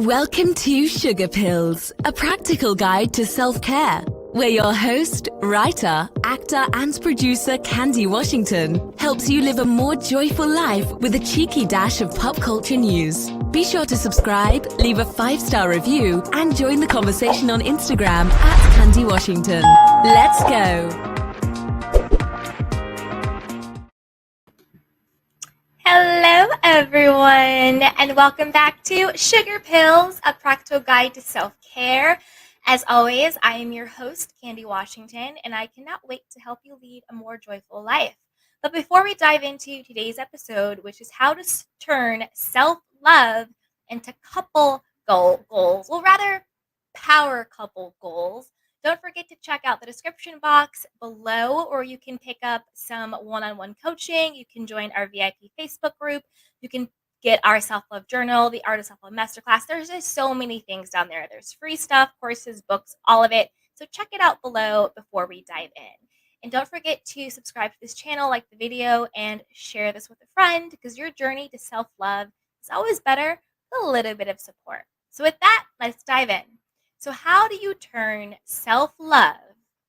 Welcome to Sugar Pills, a practical guide to self-care, where your host, writer, actor, and producer Candy Washington helps you live a more joyful life with a cheeky dash of pop culture news. Be sure to subscribe, leave a 5-star review, and join the conversation on Instagram at Candy Washington. Let's go! Hello, everyone, and welcome back to Sugar Pills, a practical guide to self-care. As always, I am your host, Candy Washington, and I cannot wait to help you lead a more joyful life. But before we dive into today's episode, which is how to turn self-love into couple goals, well, rather power couple goals, don't forget to check out the description box below, or you can pick up some one-on-one coaching. You can join our VIP Facebook group. You can get our self-love journal, the Art of Self-Love Masterclass. There's just so many things down there. There's free stuff, courses, books, all of it. So check it out below before we dive in. And don't forget to subscribe to this channel, like the video, and share this with a friend, because your journey to self-love is always better with a little bit of support. So with that, let's dive in. So how do you turn self-love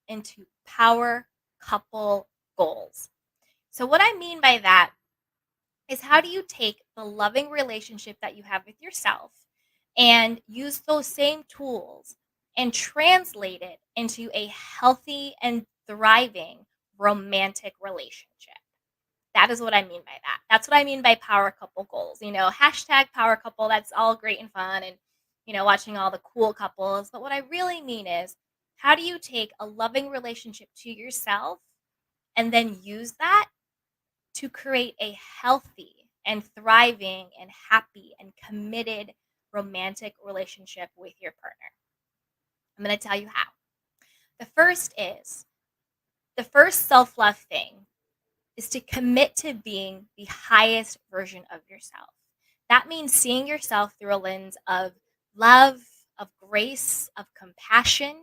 into power couple goals? So what I mean by that is, how do you take the loving relationship that you have with yourself and use those same tools and translate it into a healthy and thriving romantic relationship? That is what I mean by that. That's what I mean by power couple goals. Hashtag power couple, that's all great and fun, and watching all the cool couples. But what I really mean is, how do you take a loving relationship to yourself and then use that to create a healthy and thriving and happy and committed romantic relationship with your partner? I'm going to tell you how. The first self-love thing is to commit to being the highest version of yourself. That means seeing yourself through a lens of love, of grace, of compassion,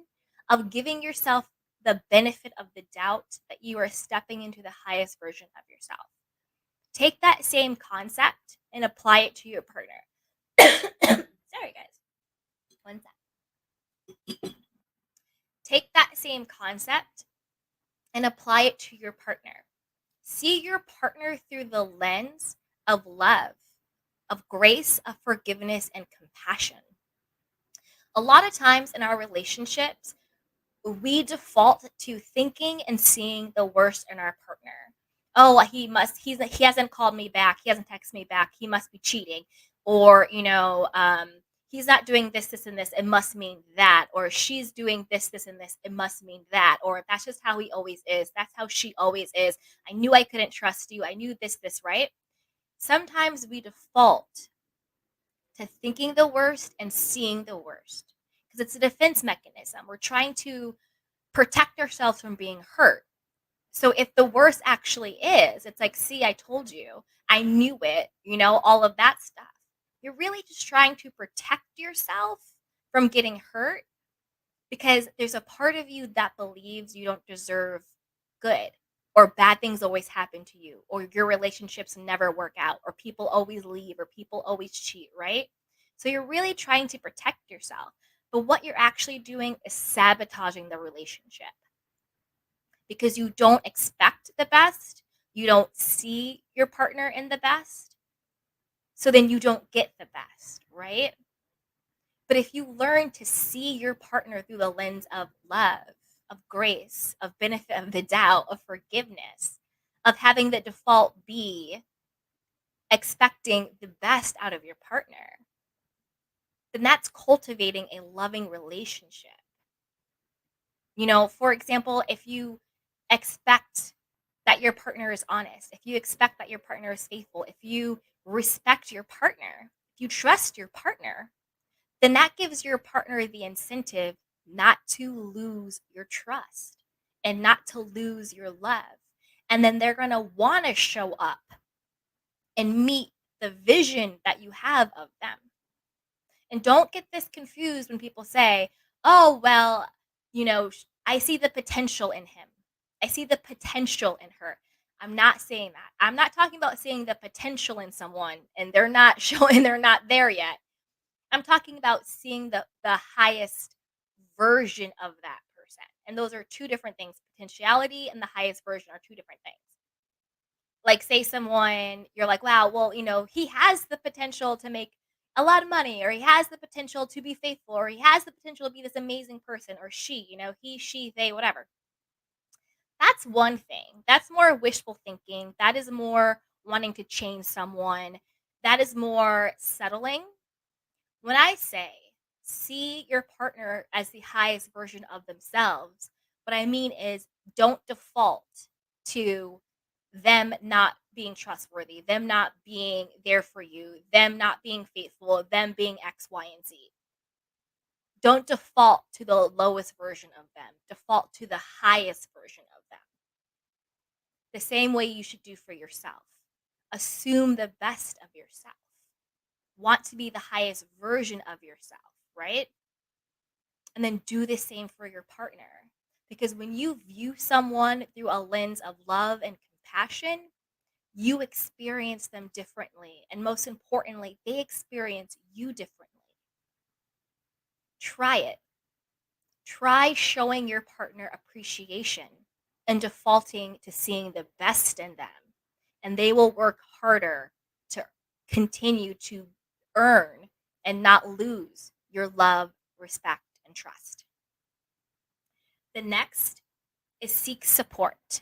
of giving yourself the benefit of the doubt that you are stepping into the highest version of yourself. Take that same concept and apply it to your partner. Sorry, guys. One sec. Take that same concept and apply it to your partner. See your partner through the lens of love, of grace, of forgiveness, and compassion. A lot of times in our relationships, we default to thinking and seeing the worst in our partner. Oh, he hasn't called me back. He hasn't texted me back. He must be cheating. Or, he's not doing this, this, and this. It must mean that. Or she's doing this, this, and this. It must mean that. Or that's just how he always is. That's how she always is. I knew I couldn't trust you. I knew this, right? Sometimes we default to thinking the worst and seeing the worst, because it's a defense mechanism. We're trying to protect ourselves from being hurt. So if the worst actually is, it's like, see, I told you, I knew it, all of that stuff. You're really just trying to protect yourself from getting hurt, because there's a part of you that believes you don't deserve good, or bad things always happen to you, or your relationships never work out, or people always leave, or people always cheat, right? So you're really trying to protect yourself. But what you're actually doing is sabotaging the relationship, because you don't expect the best. You don't see your partner in the best. So then you don't get the best, right? But if you learn to see your partner through the lens of love, of grace, of benefit of the doubt, of forgiveness, of having the default be expecting the best out of your partner, then that's cultivating a loving relationship. For example, if you expect that your partner is honest, if you expect that your partner is faithful, if you respect your partner, if you trust your partner, then that gives your partner the incentive not to lose your trust and not to lose your love. And then they're going to want to show up and meet the vision that you have of them. And don't get this confused when people say, oh, well, I see the potential in him. I see the potential in her. I'm not saying that. I'm not talking about seeing the potential in someone and they're not showing, they're not there yet. I'm talking about seeing the highest version of that person. And those are two different things. Potentiality and the highest version are two different things. Like, say someone, you're like, wow, well, he has the potential to make a lot of money, or he has the potential to be faithful, or he has the potential to be this amazing person, or she, he, she, they, whatever. That's one thing. That's more wishful thinking. That is more wanting to change someone. That is more settling. When I say see your partner as the highest version of themselves, what I mean is don't default to them not being trustworthy, them not being there for you, them not being faithful, them being X, Y, and Z. Don't default to the lowest version of them, default to the highest version of them. The same way you should do for yourself. Assume the best of yourself. Want to be the highest version of yourself, right? And then do the same for your partner. Because when you view someone through a lens of love and compassion, you experience them differently. And most importantly, they experience you differently. Try it. Try showing your partner appreciation and defaulting to seeing the best in them. And they will work harder to continue to earn and not lose your love, respect, and trust. The next is seek support.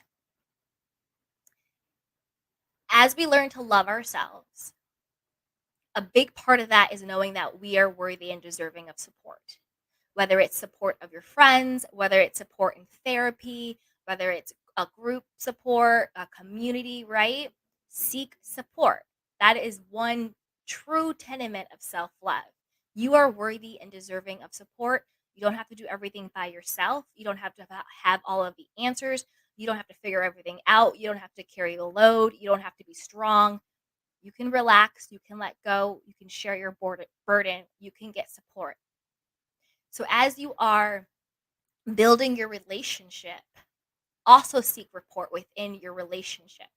As we learn to love ourselves, a big part of that is knowing that we are worthy and deserving of support. Whether it's support of your friends, whether it's support in therapy, whether it's a group support, a community, right? Seek support. That is one true tenement of self love. You are worthy and deserving of support. You don't have to do everything by yourself. You don't have to have all of the answers. You don't have to figure everything out. You don't have to carry the load. You don't have to be strong. You can relax. You can let go. You can share your burden. You can get support. So as you are building your relationship, also seek support within your relationship.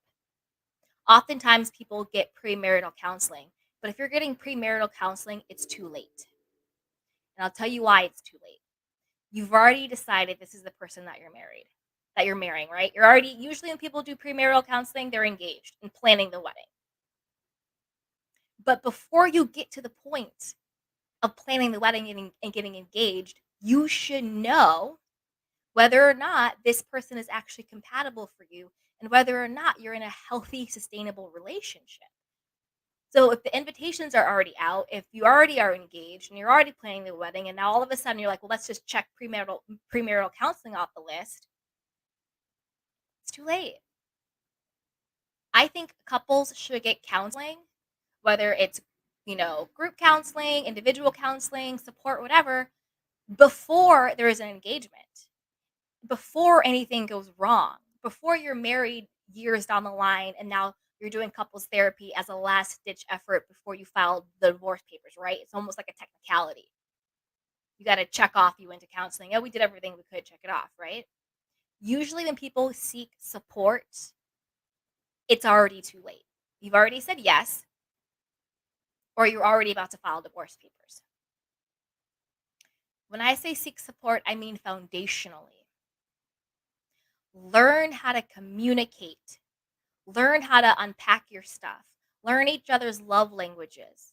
Oftentimes people get premarital counseling, but if you're getting premarital counseling, it's too late. And I'll tell you why it's too late. You've already decided this is the person that you're marrying, right? You're already, usually when people do premarital counseling, they're engaged and planning the wedding. But before you get to the point of planning the wedding and getting engaged, you should know whether or not this person is actually compatible for you and whether or not you're in a healthy, sustainable relationship. So if the invitations are already out, if you already are engaged and you're already planning the wedding, and now all of a sudden you're like, well, let's just check premarital counseling off the list, it's too late. I think couples should get counseling, whether it's, group counseling, individual counseling, support, whatever, before there is an engagement, before anything goes wrong, before you're married years down the line and now you're doing couples therapy as a last ditch effort before you file the divorce papers, right? It's almost like a technicality. You got to check off you went to counseling. Oh, we did everything we could, check it off, right? Usually when people seek support, it's already too late. You've already said yes, or you're already about to file divorce papers. When I say seek support, I mean foundationally. Learn how to communicate. Learn how to unpack your stuff. Learn each other's love languages.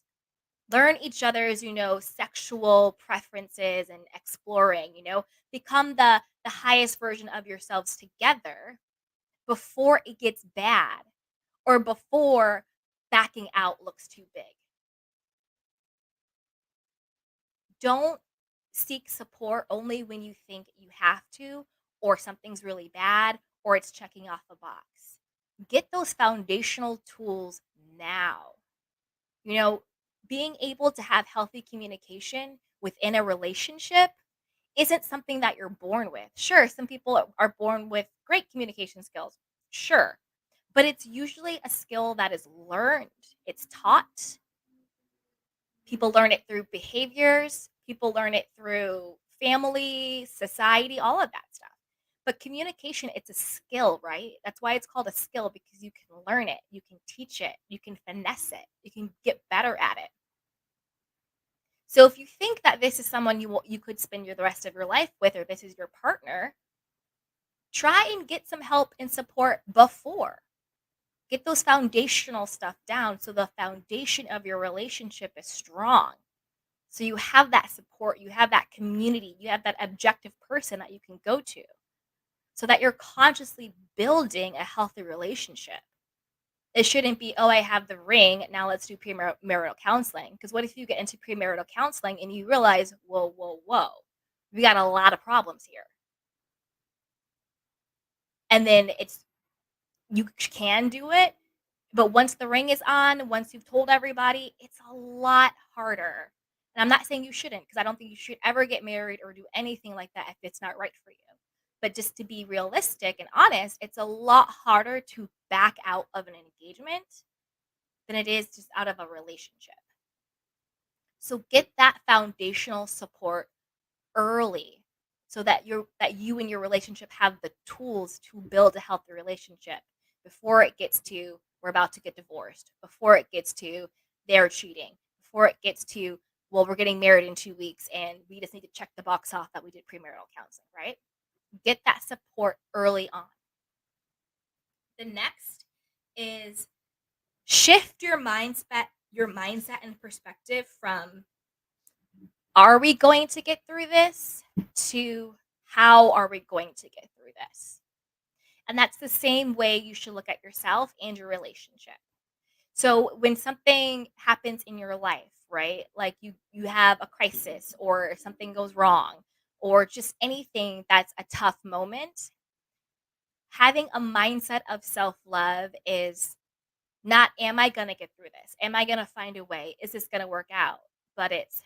Learn each other's, sexual preferences and exploring, become the highest version of yourselves together before it gets bad or before backing out looks too big. Don't seek support only when you think you have to, or something's really bad, or it's checking off a box. Get those foundational tools now. Being able to have healthy communication within a relationship isn't something that you're born with. Sure, some people are born with great communication skills. Sure. But it's usually a skill that is learned, it's taught. People learn it through behaviors, people learn it through family, society, all of that stuff. But communication, it's a skill, right? That's why it's called a skill, because you can learn it, you can teach it, you can finesse it, you can get better at it. So if you think that this is someone you could spend the rest of your life with, or this is your partner, try and get some help and support before. Get those foundational stuff down so the foundation of your relationship is strong. So you have that support, you have that community, you have that objective person that you can go to so that you're consciously building a healthy relationship. It shouldn't be, oh, I have the ring. Now let's do premarital counseling. Because what if you get into premarital counseling and you realize, whoa, whoa, whoa, we got a lot of problems here. And then you can do it. But once the ring is on, once you've told everybody, it's a lot harder. And I'm not saying you shouldn't, because I don't think you should ever get married or do anything like that if it's not right for you. But just to be realistic and honest, it's a lot harder to back out of an engagement than it is just out of a relationship. So get that foundational support early so that you and your relationship have the tools to build a healthy relationship before it gets to we're about to get divorced, before it gets to they're cheating, before it gets to well, we're getting married in 2 weeks and we just need to check the box off that we did premarital counseling, right? Get that support early on. The next is shift your mindset and perspective from are we going to get through this to how are we going to get through this? And that's the same way you should look at yourself and your relationship. So when something happens in your life, right? Like you have a crisis or something goes wrong or just anything that's a tough moment, having a mindset of self-love is not am I going to get through this? Am I going to find a way? Is this going to work out? But it's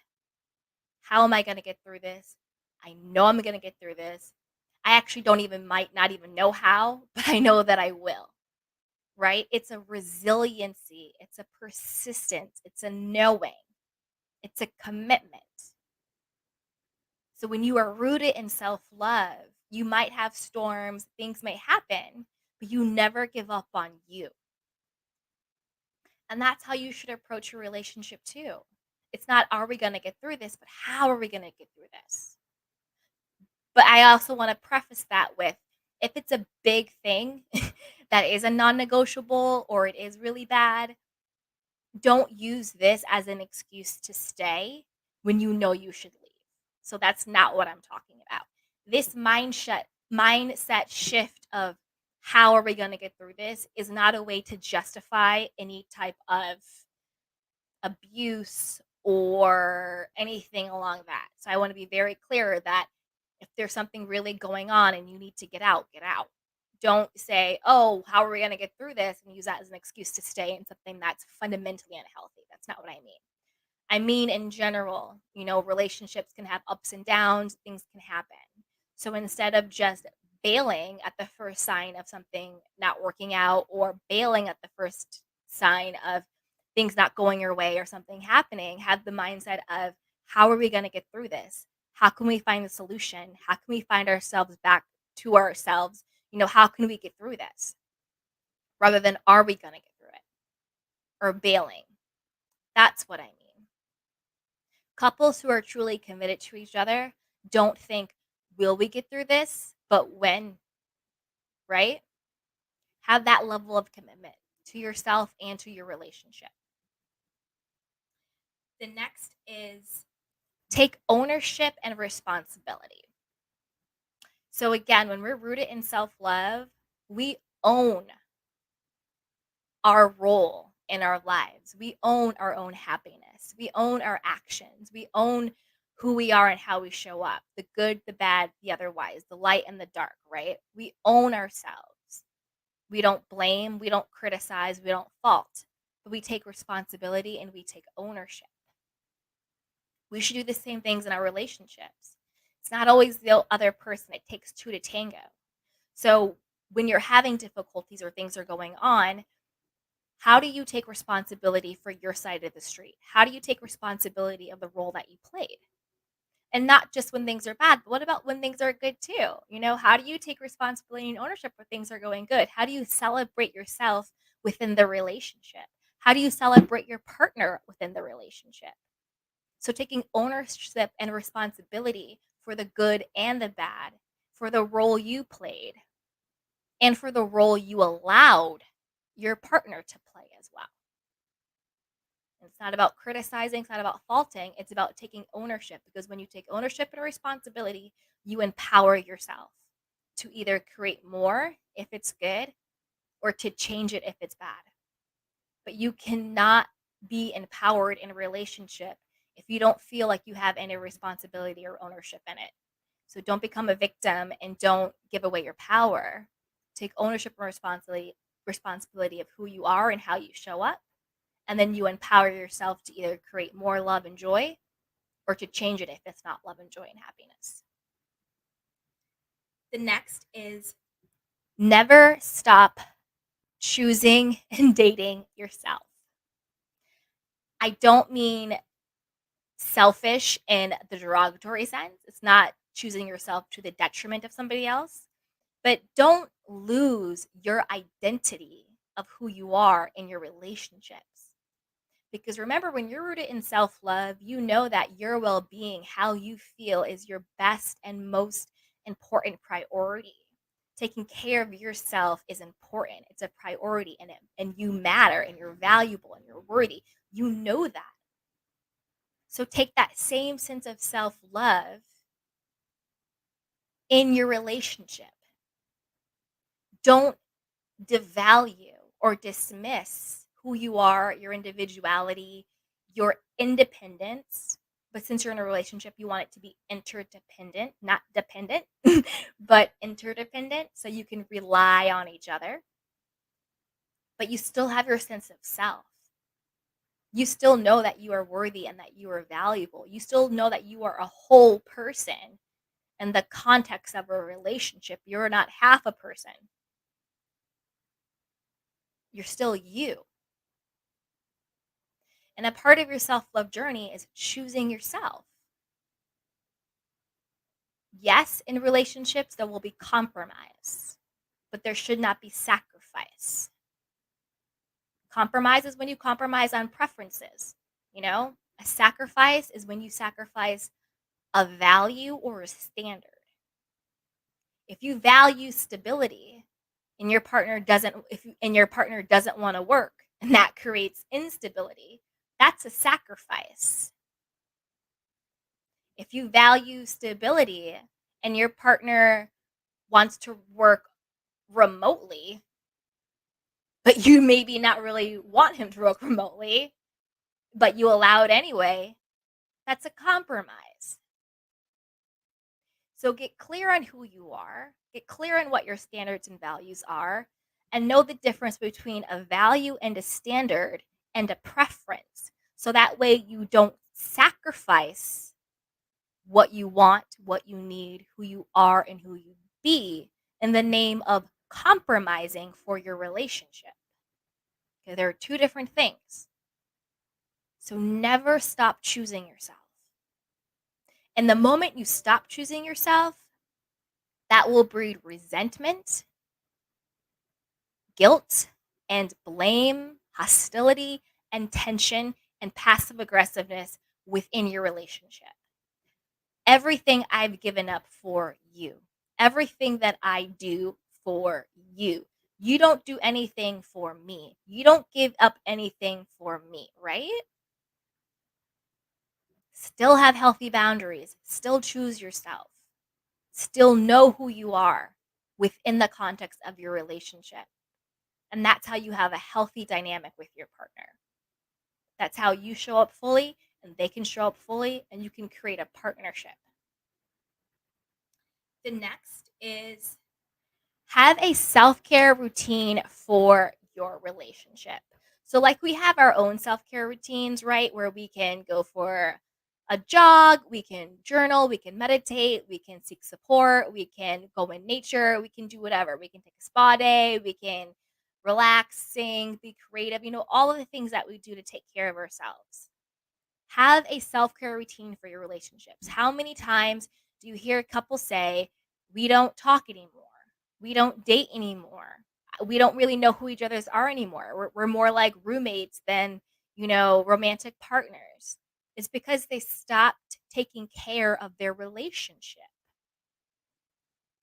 how am I going to get through this? I know I'm going to get through this. I actually might not even know how, but I know that I will, right? It's a resiliency, it's a persistence, it's a knowing, it's a commitment. So when you are rooted in self love, you might have storms, things may happen, but you never give up on you. And that's how you should approach your relationship too. It's not, are we going to get through this, but how are we going to get through this? But I also want to preface that with if it's a big thing that is a non negotiable or it is really bad, don't use this as an excuse to stay when you know you should leave. So that's not what I'm talking about. This mindset shift of how are we going to get through this is not a way to justify any type of abuse or anything along that. So I want to be very clear that if there's something really going on and you need to get out, get out. Don't say, oh, how are we going to get through this? And use that as an excuse to stay in something that's fundamentally unhealthy. That's not what I mean. I mean, in general, relationships can have ups and downs, things can happen. So instead of just bailing at the first sign of something not working out or bailing at the first sign of things not going your way or something happening, have the mindset of how are we going to get through this? How can we find the solution? How can we find ourselves back to ourselves? How can we get through this? Rather than are we going to get through it or bailing? That's what I mean. Couples who are truly committed to each other don't think, will we get through this? But when, right? Have that level of commitment to yourself and to your relationship. The next is take ownership and responsibility. So again, when we're rooted in self-love, we own our role in our lives. We own our own happiness. We own our actions. We own who we are and how we show up, the good, the bad, the otherwise, the light and the dark, right? We own ourselves. We don't blame, we don't criticize, we don't fault, but we take responsibility and we take ownership. We should do the same things in our relationships. It's not always the other person. It takes two to tango. So when you're having difficulties or things are going on, how do you take responsibility for your side of the street? How do you take responsibility of the role that you played? And not just when things are bad, but what about when things are good too? How do you take responsibility and ownership when things are going good? How do you celebrate yourself within the relationship? How do you celebrate your partner within the relationship? So taking ownership and responsibility for the good and the bad, for the role you played, and for the role you allowed your partner to play as well. It's not about criticizing, it's not about faulting, it's about taking ownership, because when you take ownership and responsibility, you empower yourself to either create more if it's good or to change it if it's bad. But you cannot be empowered in a relationship if you don't feel like you have any responsibility or ownership in it. So don't become a victim and don't give away your power. Take ownership and responsibility of who you are and how you show up. And then you empower yourself to either create more love and joy or to change it if it's not love and joy and happiness. The next is never stop choosing and dating yourself. I don't mean selfish in the derogatory sense. It's not choosing yourself to the detriment of somebody else, but don't lose your identity of who you are in your relationships. Because remember, when you're rooted in self love, you know that your well being, how you feel, is your best and most important priority. Taking care of yourself is important. It's a priority, and you matter, and you're valuable, and you're worthy. You know that. So take that same sense of self love in your relationship. Don't devalue or dismiss who you are, your individuality, your independence. But since you're in a relationship, you want it to be interdependent, not dependent, but interdependent, so you can rely on each other. But you still have your sense of self. You still know that you are worthy and that you are valuable. You still know that you are a whole person in the context of a relationship. You're not half a person. You're still you. And a part of your self love journey is choosing yourself. Yes, in relationships, there will be compromise, but there should not be sacrifice. Compromise is when you compromise on preferences. A sacrifice is when you sacrifice a value or a standard. If you value stability and your partner doesn't, want to work, and that creates instability, that's a sacrifice. If you value stability and your partner wants to work remotely, but you maybe not really want him to work remotely, but you allow it anyway, that's a compromise. So get clear on who you are, get clear on what your standards and values are, and know the difference between a value and a standard and a preference. So that way you don't sacrifice what you want, what you need, who you are, and who you be in the name of compromising for your relationship. Okay, there are two different things. So never stop choosing yourself. And the moment you stop choosing yourself, that will breed resentment, guilt, and blame, hostility, and tension, and passive aggressiveness within your relationship. Everything I've given up for you, everything that I do for you. You don't do anything for me. You don't give up anything for me, right? Still have healthy boundaries. Still choose yourself. Still know who you are within the context of your relationship. And that's how you have a healthy dynamic with your partner. That's how you show up fully and they can show up fully, and you can create a partnership. The next is have a self-care routine for your relationship. So like we have our own self-care routines, right? Where we can go for a jog, we can journal, we can meditate, we can seek support, we can go in nature, we can do whatever. We can take a spa day, we can relax, sing, be creative, all of the things that we do to take care of ourselves. Have a self-care routine for your relationships. How many times do you hear couples say, we don't talk anymore? We don't date anymore. We don't really know who each other's are anymore. We're more like roommates than, romantic partners. It's because they stopped taking care of their relationship.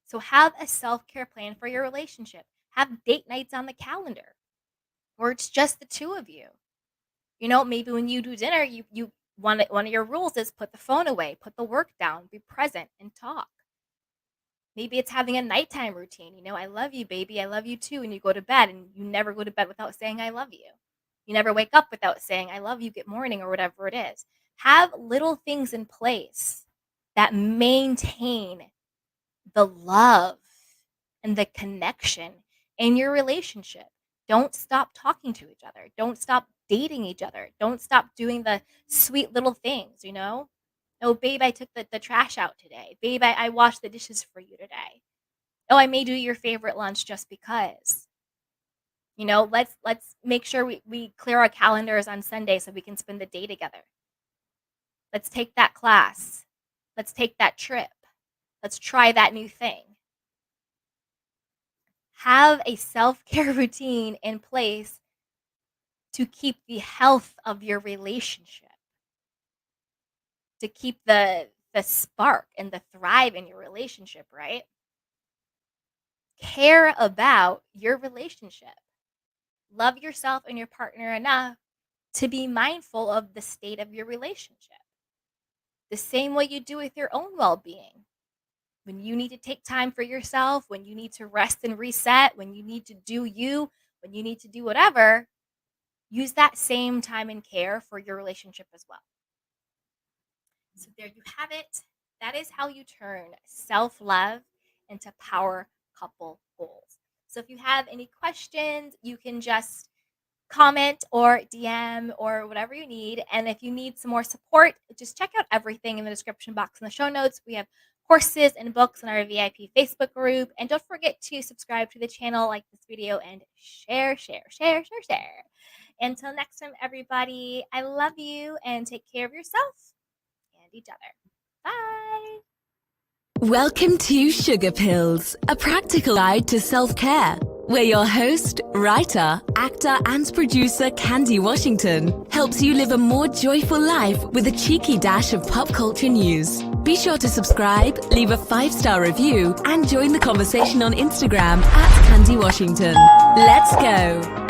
So have a self-care plan for your relationship. Have date nights on the calendar where it's just the two of you. Maybe when you do dinner, you one of your rules is put the phone away, put the work down, be present and talk. Maybe it's having a nighttime routine. I love you, baby. I love you too. And you go to bed and you never go to bed without saying I love you. You never wake up without saying I love you, good morning, or whatever it is. Have little things in place that maintain the love and the connection in your relationship. Don't stop talking to each other. Don't stop dating each other. Don't stop doing the sweet little things. Oh, babe, I took the trash out today. Babe, I washed the dishes for you today. Oh, I may do your favorite lunch just because. Let's make sure we clear our calendars on Sunday so we can spend the day together. Let's take that class. Let's take that trip. Let's try that new thing. Have a self-care routine in place to keep the health of your relationship, to keep the spark and the thrive in your relationship, right? Care about your relationship. Love yourself and your partner enough to be mindful of the state of your relationship. The same way you do with your own well-being. When you need to take time for yourself, when you need to rest and reset, when you need to do you, when you need to do whatever, use that same time and care for your relationship as well. So there you have it. That is how you turn self-love into power couple goals. So if you have any questions, you can just comment or DM or whatever you need. And if you need some more support, just check out everything in the description box in the show notes. We have courses and books in our VIP Facebook group. And don't forget to subscribe to the channel, like this video, and share. Until next time, everybody, I love you and take care of yourself and each other. Bye. Welcome to Sugar Pills, a practical guide to self-care, where your host, writer, actor, and producer Candy Washington helps you live a more joyful life with a cheeky dash of pop culture news. Be sure to subscribe, leave a 5-star review, and join the conversation on Instagram @Candy Washington. Let's go!